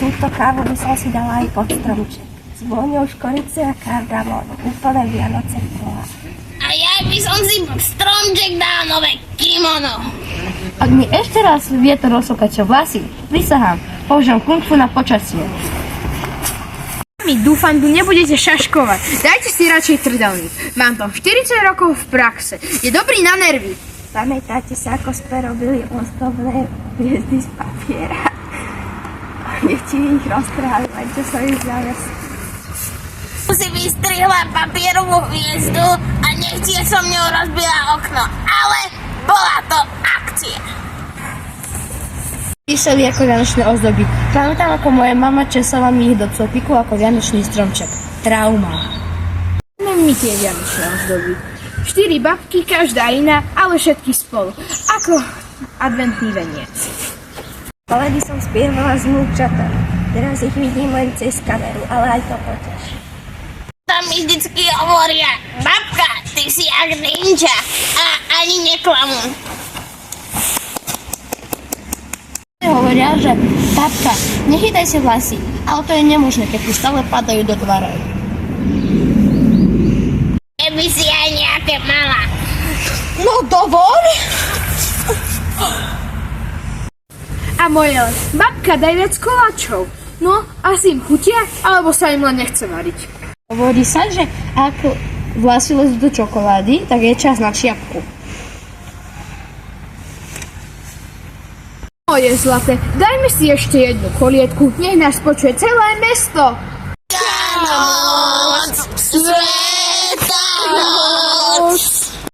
túto kávu by som si dala aj pod stromček. S vôňou škorice a kardamónu. Úplné Vianoce v pohľad. A ja by som si stromček dal nové kimono. Ak mi ešte raz vietor rozsúkate vlasy, prisahám, použijem kung fu na počasie. Dúfam, tu nebudete šaškovať. Dajte si radšej trdelník. Mám tam 40 rokov v praxe. Je dobrý na nervy. Pamätáte sa, ako sme robili ozdobné hviezdy z papiera? Nechci ich roztrhali, len čo som ich zavesila. Si vystrihla papierovú hviezdu a nechtie som ňou rozbila okno. Ale bola to akcia. Písali ako vianočné ozdoby. Pamätám, ako moja mama česala mi ich do copiku ako vianočný stromček. Trauma. My tie vianočné ozdoby. 4 babky, každá iná, ale všetky spolu. Ako adventný veniec. Koledy som spievala s vnúčatami. Teraz ich vidím len cez kameru, ale aj to poteší. Tam mi vždycky hovoria, babka, ty si jak ninja a ani neklamú. Hovoria, že babka, nechytaj si vlasy, ale to je nemožné, keď ti stále padajú do tváre. Keby si aj nejaké mala. No dovol! A moje len, babka, daj viac koláčov. No, asi im chutia, alebo sa im len nechce variť. Hovorí sa, že ak vlasy lezú do čokolády, tak je čas na čiapku. Moje zlaté, dajme si ešte jednu kolietku, nech nás počuje celé mesto. Vianoc sveta!